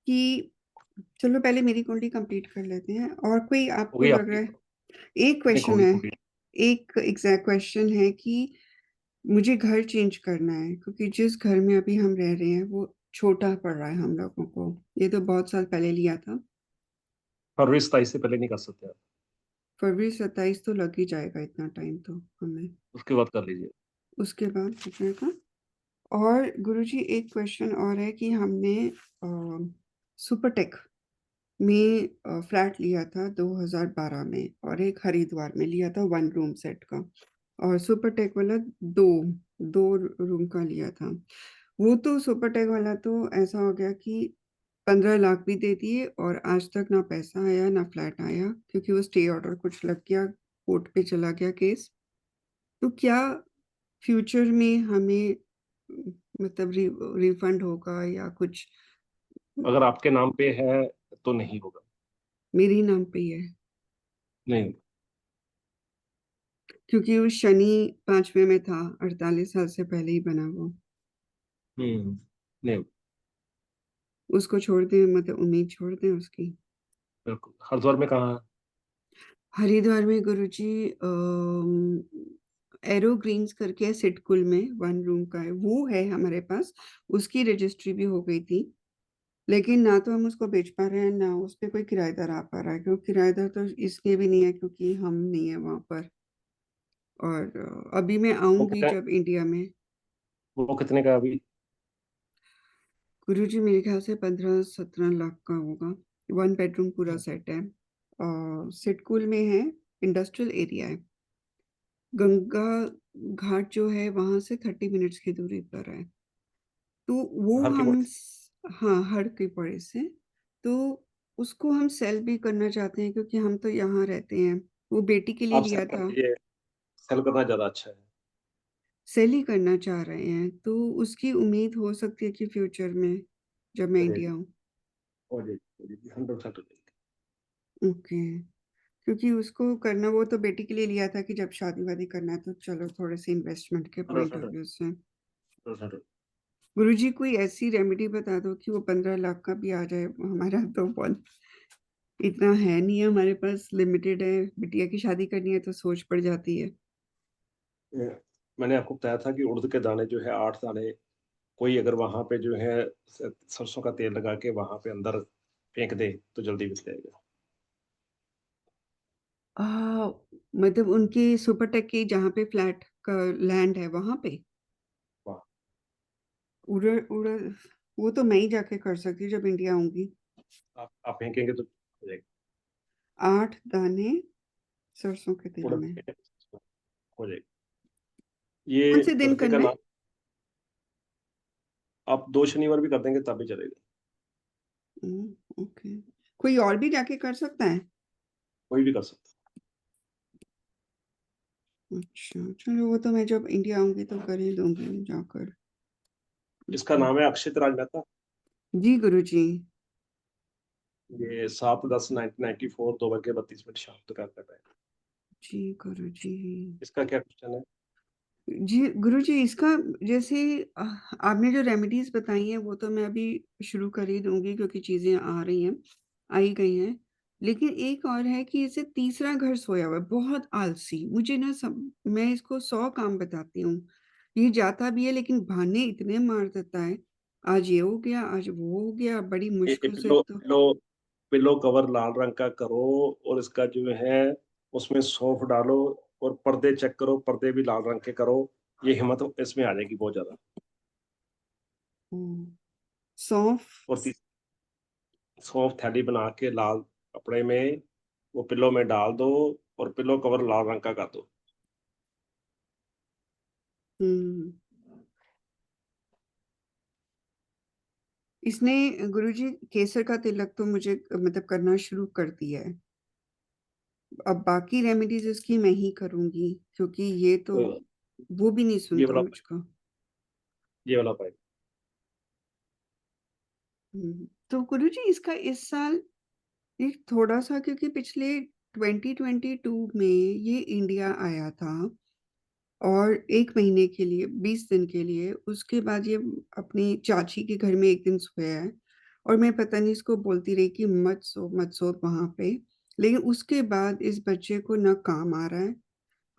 कि चलो पहले मेरी कुंडली कंप्लीट कर लेते हैं, और कोई हो आपको गई लग आपकी? रहा है? एक एक क्वेश्चन होगी है, कंप्लीट। एक एग्जैक्ट क्वेश्चन है कि मुझे घर चेंज करना है, क्योंकि जिस घर में अभी हम रह रहे हैं वो छोटा पड़ रहा है हम लोगों को। ये तो बहुत साल पहले लिया था। फरवरी 27 से पहले नहीं कर सकते आप। फरवरी 27 तो लग ही जाएगा, इतना टाइम तो हमें। उसके बाद कर लीजिए। उसके बाद हो जाएगा। और गुरुजी, एक क्वेश्चन और है कि हमने सुपरटेक में फ्लैट लिया था 2012 में, और एक हरिद्वार में लिया था 1 रूम सेट का। और सुपरटेक वाला दो दो रूम का लिया था। वो तो सुपरटेक वाला तो ऐसा हो गया कि 15 लाख भी दे दिए और आज तक ना पैसा आया ना फ्लैट आया, क्योंकि वो स्टे ऑर्डर कुछ लग गया, कोर्ट पे चला गया केस। तो क्या फ्यूचर में हमें मतलब रिफंड होगा या कुछ? अगर आपके नाम पे है तो नहीं होगा। मेरे ही नाम पे ही है, नहीं। क्योंकि वो शनि 5वें में था, 48 साल से पहले ही बना वो। नहीं। उसको छोड़ दें, मतलब उम्मीद छोड़ दें उसकी? बिल्कुल, हरिद्वार में कहाँ है? हरिद्वार में गुरुजी एरो ग्रीन्स करके है, सिटकुल में 1 रूम का है, वो है हमारे पास। उसकी रजिस्ट्री भी हो गई थी, लेकिन ना तो हम उसको बेच पा रहे हैं, ना उस पे कोई किराएदार आ पा रहा है, क्योंकि किराएदार तो इसलिए भी नहीं है क्योंकि हम नहीं है वहां पर। और अभी मैं वो आऊंगी कितने जब इंडिया में। वो कितने का है अभी? गुरुजी, मेरे ख्याल से 15-17 लाख का होगा। 1 बेडरूम पूरा हम्म, सेट है, और सिटकुल में है, इंडस्ट्रियल एरिया है। गंगा घाट जो है वहां से 30 मिनट्स की दूरी पर है। तो वो हर के हम पड़े। हाँ, हर के पड़े से। तो उसको हम सेल भी करना चाहते हैं, क्योंकि हम तो यहाँ रहते हैं। वो बेटी के लिए आप सेल लिया कर था। दीजिए, सेल करना ज्यादा अच्छा है। सेल ही करना चाह रहे हैं, तो उसकी उम्मीद हो सकती है कि फ्यूचर में जब मैं हो इंडिया जाएगी, हूँ। हो जाएगी, हो जाएगी, 100% हो जाएगी। ओके। क्योंकि उसको करना, वो तो बेटी के लिए लिया था कि जब शादी वादी करना है तो चलो थोड़े से इन्वेस्टमेंट के पॉइंट 100%, ऑफ व्यू से। 100%। गुरुजी कोई ऐसी रेमेडी बता दो कि वो 15 लाख का भी आ जाए। हमारा तो बहुत इतना है नहीं है, हमारे पास लिमिटेड है। बिटिया की शादी करनी है तो सोच पड़ जाती है। मैंने आपको बताया था कि उड़द के दाने जो है 8 दाने, कोई अगर वहां पे जो है सरसों का तेल लगा के वहां पे अंदर फेंक दे तो जल्दी मिल जाएगा। मतलब उनकी सुपरटेक की जहाँ पे फ्लैट का लैंड है वहां पे वाह। उड़े उड़े, वो तो मैं ही जाके कर सकती हूँ जब इंडिया आऊंगी। आप फेंकेंगे तो हो जाएगा। 8 दाने सरसों के तेल उड़द में। के हो जाएगा। ये कौन से दिन तड़के का करना है? नाम आप 2 शनिवार भी कर देंगे तब भी चलेगा। ओके। कोई और भी जाके कर सकता है? कोई भी कर सकता अच्छा चलो, वो तो मैं जब इंडिया आऊंगी तो कर ही दूंगी जाकर। है। इसका नाम है अक्षित राज मेहता। जी गुरुजी। ये 7/10/1994 2:32 शाम तक आता है। जी गुरुजी। इसका क्या क्वेश्चन है? जी गुरुजी, इसका जैसे आपने जो रेमेडीज बताई हैं वो तो मैं अभी शुरू कर ही दूंगी क्योंकि चीजें आ रही हैं, आई गई हैं। लेकिन एक और है कि इसे तीसरा घर सोया हुआ है, बहुत आलसी। मुझे ना सब, मैं इसको 100 काम बताती हूँ, ये जाता भी है लेकिन बहाने इतने मार देता है। आज ये हो गया, आज वो हो गया, बड़ी ये मुश्किल से पिल्लो तो। पिल्लो पिल्लो कवर लाल रंग का करो, और इसका जो है उसमें सौंफ डालो, और पर्दे चेक करो, पर्दे भी लाल रंग के करो। ये हिम्मत इसमें आ जाएगी बहुत ज्यादा। हम्म, सौंफ। और सौंफ थैली बना के लाल कपड़े में वो पिल्लो में डाल दो, और पिल्लो कवर लाल रंग का कर दो। हम्म। इसने गुरुजी केसर का तिलक तो मुझे मतलब करना शुरू कर दिया है। अब बाकी रेमेडीज इसकी मैं ही करूंगी क्योंकि ये तो तो वो भी नहीं ये सुनता वाला मुझको। ये वाला पाइप। तो गुरुजी इसका इस साल एक थोड़ा सा, क्योंकि पिछले 2022 में ये इंडिया आया था और 1 महीने के लिए, 20 दिन के लिए, उसके बाद ये अपनी चाची के घर में एक दिन सोया है। और मैं पता नहीं इसको बोलती रही कि मत सो वहां पे। लेकिन उसके बाद इस बच्चे को ना काम आ रहा है,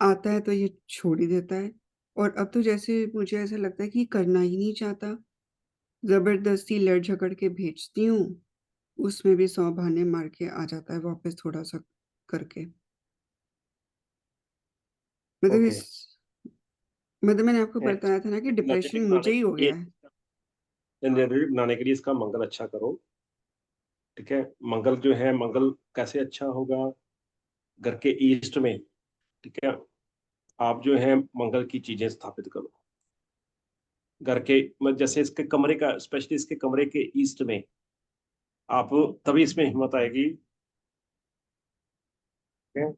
आता है तो ये छोड़ ही देता है। और अब तो जैसे मुझे ऐसा लगता है कि करना ही नहीं चाहता। जबरदस्ती लड़ झगड़ के भेजती हूँ, उसमें भी 100 बहाने मार के आ जाता है वापस थोड़ा सा करके। मतलब ओके। इस, मतलब मैंने आपको बताया था ना कि डिप्रेशन एनर्जेटिक मुझे बनाने ही हो ये गया है। एनर्जेटिक बनाने के लिए इसका मंगल अच्छा करो। ठीक है। मंगल जो है, मंगल कैसे अच्छा होगा? घर के ईस्ट में। ठीक है। आप जो है मंगल की चीजें स्थापित करो घर के, जैसे इसके कमरे का, स्पेशली इसके कमरे के ईस्ट में। आप तभी इसमें हिम्मत आएगी। ठीक है?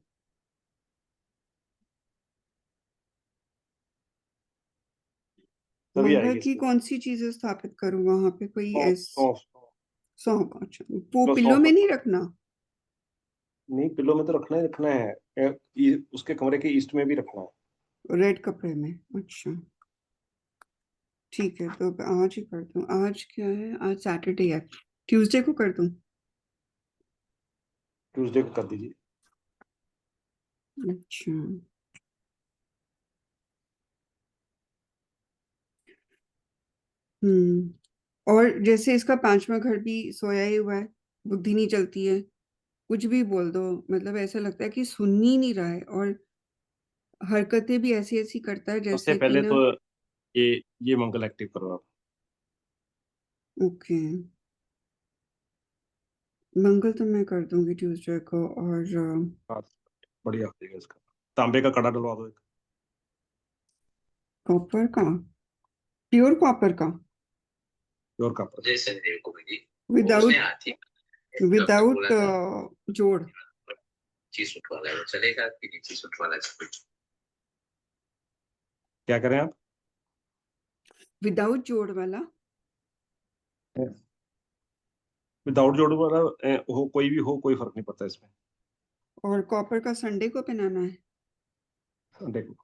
तभी मंगल आएगी की इसमें। कौन सी चीजें स्थापित करूं वहां पे? कोई सौंफ ऐस सौंफ। 100? अच्छा, वो लो पिल्लो सौंफ में नहीं रखो। रखना? नहीं, पिल्लो में तो रखना ही रखना है। उसके कमरे के ईस्ट में भी रखना है। रेड कपड़े में? अच्छा ठीक है, तो आज ही कर दूं। आज क्या है? आज सैटरडे है, ट्यूसडे को कर दूं। ट्यूसडे को कर दीजिए। अच्छा। और जैसे इसका 5वां घर भी सोया ही हुआ है, बुद्धि नहीं चलती है, कुछ भी बोल दो मतलब ऐसा लगता है कि सुन ही नहीं रहा है। और हरकतें भी ऐसी ऐसी करता है सबसे जैसे कि पहले ना। तो ये ये मंगल एक्टिव करो आप। ओके, मंगल तो मैं कर दूंगी ट्यूसडे को। और हाँ, बढ़िया हो जाएगा इसका। तांबे का कड़ा डलवा दो एक। कॉपर का, प्योर कॉपर का, प्योर कॉपर। जय शनिदेव को भी वो उसने विदाउट हाथी डॉक्टर विदाउट बोला था जोड़। ची सूट वाला है, वो चलेगा कि नीची सूट वाला चलेगा? क्या करें आप? विदाउट जोड़ वाला। विदाउट जोड़ वाला हो, कोई भी हो, कोई फर्क नहीं पड़ता इसमें। और कॉपर का संडे को पहनाना है। देखो।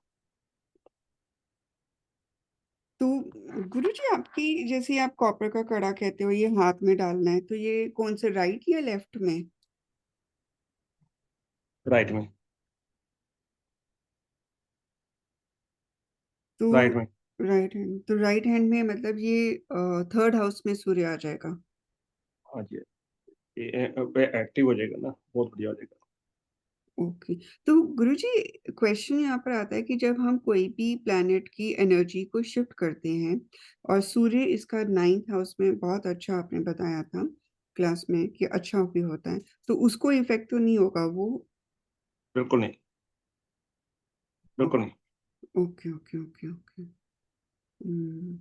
तो गुरुजी आपकी, जैसे आप कॉपर का कड़ा कहते हो, ये हाथ में डालना है, तो ये कौन से, राइट या लेफ्ट में? राइट में, तो राइट में। राइट हैंड, तो राइट हैंड में मतलब ये थर्ड हाउस में सूर्य आ जाएगा। हाँ जी, ये एक्टिव हो जाएगा ना, बहुत बढ़िया हो जाएगा। ओके। तो गुरुजी क्वेश्चन यहाँ पर आता है कि जब हम कोई भी प्लैनेट की एनर्जी को शिफ्ट करते हैं, और सूर्य इसका 9th हाउस में, बहुत अच्छा आपने बताया था क्लास में कि अच्छा भी होता है, तो उसको इफेक्ट तो नहीं होगा वो? बिल्कुल नहीं, बिल्कुल नहीं। Okay okay okay okay. हम्म,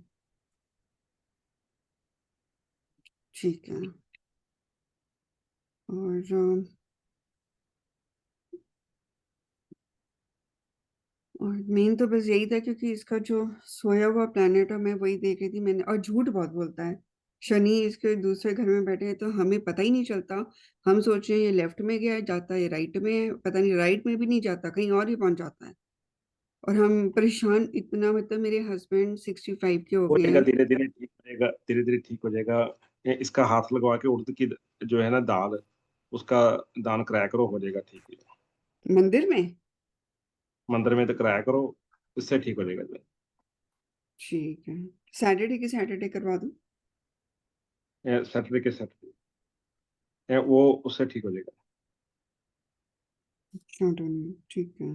ठीक है। और मेन तो बस यही था, क्योंकि इसका जो सोया हुआ प्लेनेट है, मैं वही देख रही थी मैंने, और झूठ बहुत बोलता है। शनि इसके दूसरे घर में बैठे हैं, तो हमें पता ही नहीं चलता। हम सोच रहे हैं ये लेफ्ट में गया है, जाता है राइट में है, पता नहीं राइट में भी नहीं जाता, कहीं और ही पहुंच जाता है। और हम परेशान इतना, मतलब मेरे हस्बैंड 65 के हो हो गए जाएगा, हैं। धीरे धीरे ठीक हो जाएगा, धीरे धीरे ठीक हो जाएगा। इसका हाथ लगवा के उड़द की जो है ना दाल, उसका दान कराया करो, हो जाएगा ठीक। मंदिर में? मंदिर में तो कराया करो, इससे ठीक हो जाएगा जो ठीक है। सैटरडे के सैटरडे करवा दूं? है। सैटरडे के सैटरडे वो उससे ठीक हो जाएगा। सैटरडे, ठीक है।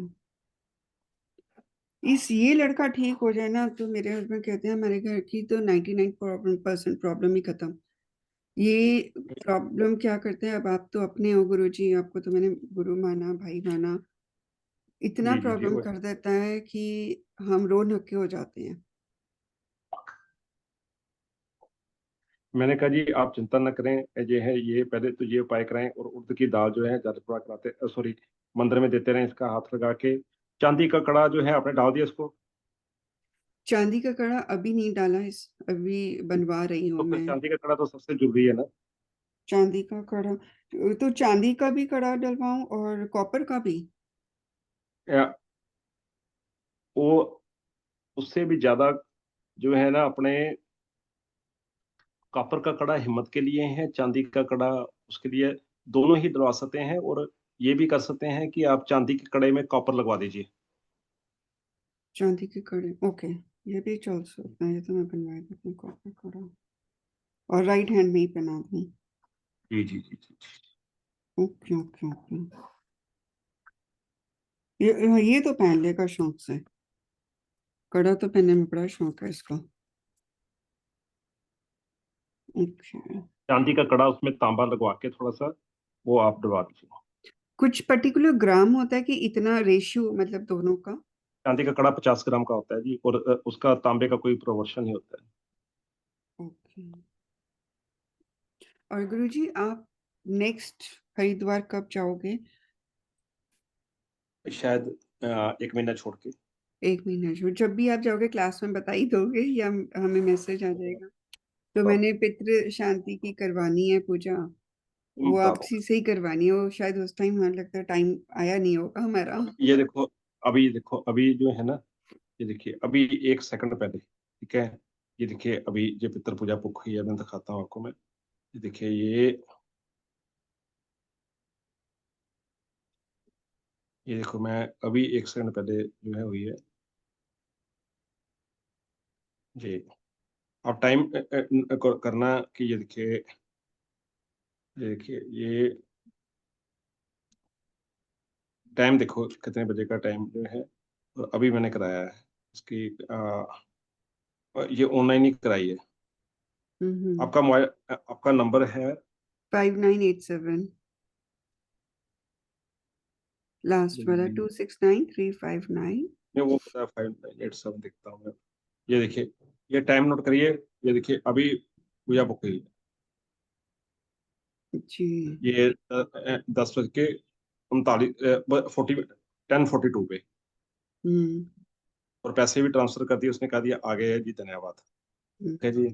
इस ये लड़का ठीक हो जाए ना, तो मेरे हस्बैंड कहते हैं हमारे घर की तो 99% प्रॉब्लम ही खत्म। ये प्रॉब्लम क्या करते हैं, अब आप तो अपने हो गुरुजी, आपको तो मैंने गुरु माना, भाई माना, इतना जी जी जी, प्रॉब्लम कर देता है कि हम रो नक्के हो जाते हैं। मैंने कहा जी आप चिंता न करें, ये है, ये पहले तो ये उपाय कराएं, और उड़द की दाल जो है ज्यादा थोड़ा कराते, सॉरी, मंदिर में देते रहें, इसका हाथ लगा के। चांदी का कड़ा जो है आपने डाल दिया इसको? चांदी का कड़ा अभी नहीं डाला, इस अभी बनवा रही हूँ तो फिर मैं। चांदी का कड़ा तो सबसे जरूरी है ना। चांदी का कड़ा, तो चांदी का भी कड़ा डलवाऊं और कॉपर का भी? या, वो उससे भी ज्यादा जो है ना, अपने कॉपर का कड़ा हिम्मत के लिए है, चांदी का कड़ा उसके लिए। दोनों ही डलवा सकते हैं, और ये भी कर सकते हैं कि आप चांदी के कड़े में कॉपर लगवा दीजिए। चांदी के कड़े, ओके। ये भी चल सकता है, ये तो मैं बनवा देती हूँ कॉपर कड़ा, और राइट हैंड में ही पहना दूँ। जी जी जी जी। Okay okay okay. ये तो पहन लेगा शौक से, कड़ा तो पहनने में बड़ा शौक है इसको। ओके। चांदी का कड़ा, उसमें तांबा लगवा के थोड़ा सा, वो आप डलवा दीजिए। कुछ पर्टिकुलर ग्राम होता है कि इतना रेशियो, मतलब दोनों का? चांदी का कड़ा 50 ग्राम का होता है जी, और उसका तांबे का कोई प्रोवर्शन नहीं होता ओके। और गुरुजी आप नेक्स्ट हरिद्वार कब जाओगे? है शायद। 1 महीना छोड़ के। 1 महीना जो, जब भी आप जाओगे क्लास में बता ही दोगे, या हमें मैसेज आ जाएगा? तो बताओ, मैंने पितृ शांति की करवानी है पूजा, वो बताओ। आपसी से ही करवानी है, वो शायद उस टाइम हमें लगता है टाइम आया नहीं होगा हमारा। ये देखो, अभी देखो, अभी जो है ना, ये देखिए अभी 1 सेकंड पहले, ठीक है, ये देखिए अभी ये पितृ पूजा बुक हुई है, मैं दिखाता हूँ आपको मैं। ये देखिए ये देखो, मैं अभी 1 सेकंड पहले जो है हुई है जी। आप टाइम करना कि ये टाइम देखो कितने बजे का टाइम जो है, और अभी मैंने कराया है इसकी। ये ऑनलाइन ही कराई है। आपका मोबाइल, आपका नंबर है? 5987, लास्ट वाला मैं 269359। वो पता है, 5987 देखता हूँ मैं। ये देखिए, ये टाइम नोट करिए। ये देखिए अभी पूजा बुक हुई है। जी। ये 10 बज के 49, 10:42 पे। हम्म और पैसे भी ट्रांसफर कर दिए, उसने कहा दिया आ गए हैं जी, धन्यवाद। हम्म, ठीक है जी।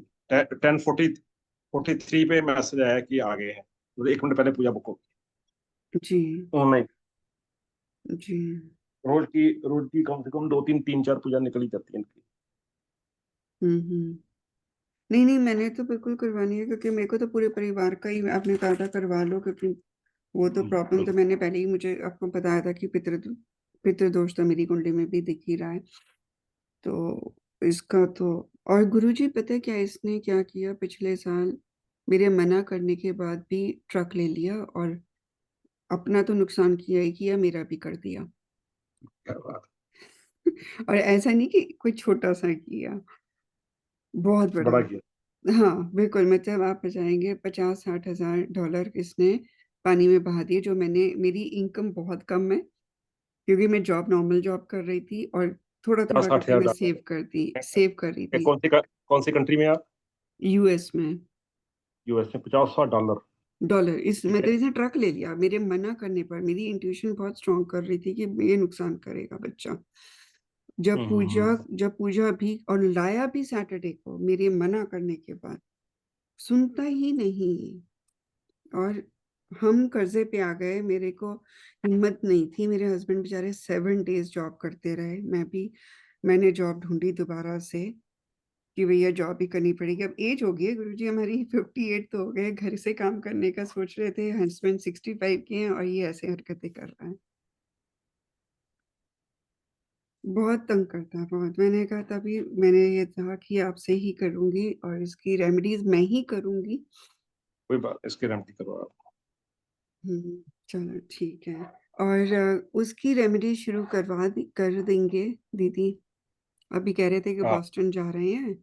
10:43 पे मैसेज आया कि आ गए हैं, और 1 मिनट पहले पूजा बुक होगी जी ऑनलाइन। जी। रोज की कम से कम 2 3 3 4 पूजा निकली जाती है इनकी। नहीं नहीं, मैंने तो बिल्कुल करवानी है, क्योंकि मेरे को तो पूरे परिवार का ही आपने कहा था करवा लो, क्योंकि वो तो प्रॉब्लम तो मैंने पहले ही मुझे आपको बताया था कि पितृदोष तो मेरी कुंडली में भी दिख ही रहा है। तो इसका तो, और गुरुजी पता है क्या इसने क्या किया, पिछले साल मेरे मना करने के बाद भी ट्रक ले लिया, और अपना तो नुकसान किया ही किया, मेरा भी कर दिया। क्या बात, और ऐसा नहीं कि कोई छोटा सा किया, बहुत बड़ा। बड़ा किया। हाँ बिल्कुल, मतलब आप बचाएंगे 50-60 हज़ार डॉलर इसने पानी में बहा दिए, जो मेरी इनकम बहुत कम है, क्योंकि मैं नॉर्मल जॉब कर रही थी, और थोड़ा थोड़ा 50-60 करके मैं हजार सेव कर रही थी। कौन सी कंट्री में आप? यूएस में। यूएस में $50-60। डॉलर इस ठीक है। मतलब इसने ट्रक ले लिया मेरे मना करने पर। मेरी इंट्यूशन बहुत स्ट्रांग कर रही थी कि ये नुकसान करेगा बच्चा। हम्म, हम्म, जब पूजा भी, और लाया भी सैटरडे को मेरे मना करने के बाद, सुनता ही नहीं। और हम कर्जे पे आ गए, मेरे को हिम्मत नहीं थी। मेरे हस्बैंड बेचारे 7 डेज जॉब करते रहे, मैंने जॉब ढूंढी दोबारा से कि भैया जॉब ही करनी पड़ेगी। अब एज हो गई है गुरुजी हमारी, 58 तो हो गए, घर से काम करने का सोच रहे थे। हस्बैंड 65 के हैं और ये ऐसे हरकतें कर रहा है। बहुत तंग करता है, बहुत। मैंने कहा, तभी मैंने ये कहा कि आपसे ही करूंगी और इसकी रेमेडीज मैं ही करूंगी। कोई बात, इसकी रेमेडी करो आप। चलो ठीक है। और उसकी रेमेडी शुरू कर देंगे दीदी। अभी कह रहे थे कि हाँ, बॉस्टन जा रहे हैं।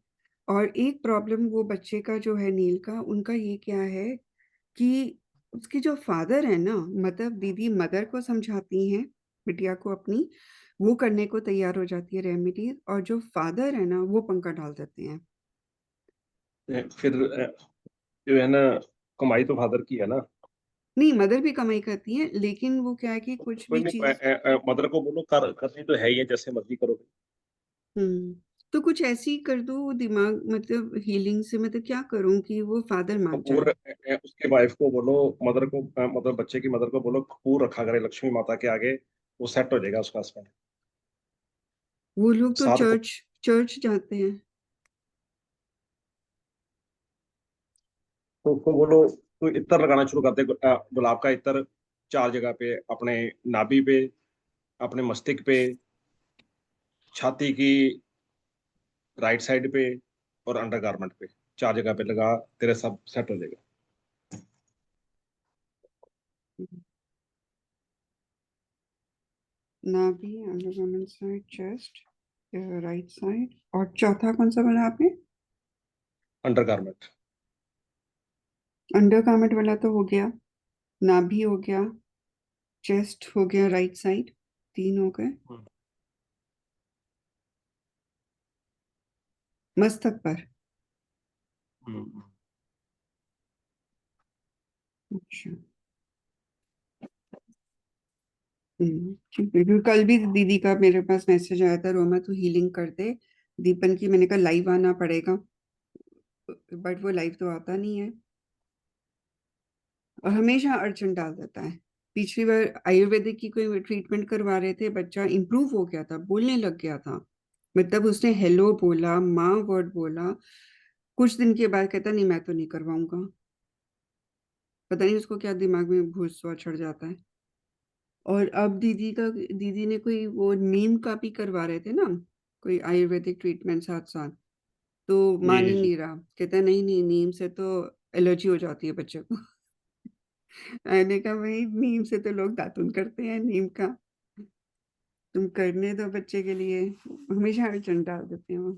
और एक प्रॉब्लम वो बच्चे का जो है, नील का, उनका ये क्या है कि उसकी जो फादर है ना, मतलब दीदी मदर को समझाती हैं बिटिया को अपनी, वो करने को तैयार हो जाती है रेमेडी, और जो फादर है ना वो पंखा डाल देते हैं। फिर जो है ना, कमाई तो फादर की है ना। नहीं, मदर भी कमाई करती है, लेकिन वो क्या है कि कुछ कोई भी नहीं, चीज। मदर को बोलो, करनी तो है ही है, जैसे मर्जी करो। तो कुछ ऐसी कर दो दिमाग, मतलब हीलिंग से, मतलब क्या करूं कि वो फादर मान कपूर जाए। उसके वाइफ को बोलो, मदर को, मतलब बच्चे की मदर को बोलो, कपूर रखा करे लक्ष्मी माता के आगे, वो सेट हो जाएगा उसका हस्बैंड। वो लोग तो 7 को चर्च चर्च जाते हैं। तो उसको बोलो, तो इत्र लगाना शुरू कर दे, गुलाब का इत्र 4 जगह पे, अपने नाभि पे, अपने मस्तिष्क पे, छाती की राइट साइड पे, और अंडरगारमेंट पे, 4 जगह पे लगा, तेरे सब सेट हो जाएगा। नाभि, undergarment side, chest, right side, और चौथा कौन सा बोला आपने? अंडरगारमेंट। अंडरगारमेंट वाला तो हो गया, नाभि हो गया, चेस्ट हो गया, राइट साइड, 3 हो गए। मस्तक पर। अच्छा। ठीक है, क्योंकि कल भी दीदी का मेरे पास मैसेज आया था, रोमा तू हीलिंग कर दे दीपन की। मैंने कहा लाइव आना पड़ेगा, बट वो लाइव तो आता नहीं है, और हमेशा अड़चन डाल देता है। पिछली बार आयुर्वेदिक की कोई ट्रीटमेंट करवा रहे थे, बच्चा इंप्रूव हो गया था, बोलने लग गया था, मतलब उसने हेलो बोला, माँ वर्ड बोला। कुछ दिन के बाद कहता नहीं, मैं तो नहीं करवाऊंगा। पता नहीं उसको क्या दिमाग में भूत सवा चढ़ जाता है। और अब दीदी ने कोई वो नीम का भी करवा रहे थे ना, कोई आयुर्वेदिक ट्रीटमेंट साथ साथ, तो जी मान जी ही जी। नहीं रहा, कहता है नहीं नहीं, नीम से तो एलर्जी हो जाती है बच्चे को। मैंने कहा भाई, नीम से तो लोग दातुन करते हैं, नीम का तुम करने दो बच्चे के लिए। हमेशा अड़चन डाल देते हैं वो।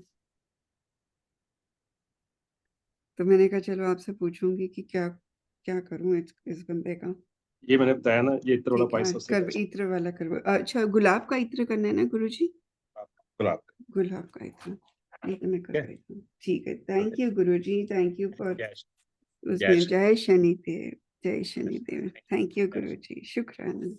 तो मैंने कहा चलो आपसे पूछूंगी कि क्या क्या करूं इस बंदे का। ये मैंने बताया ना, ये इत्र वाला ठीक पानी है, सबसे कर बेस्ट। इत्र वाला करवा। अच्छा, गुलाब का इत्र करना है ना गुरुजी? गुलाब। गुलाब का इत्र, ये तो मैं कर ठीक रही हूँ। ठीक है, है। Thank you Guruji, thank you for जय जय उसमें। श्री जय शनिदेव, जय कृष्ण। शनिदेव। थैंक यू जय श्री- गुरुजी, शुक्राना।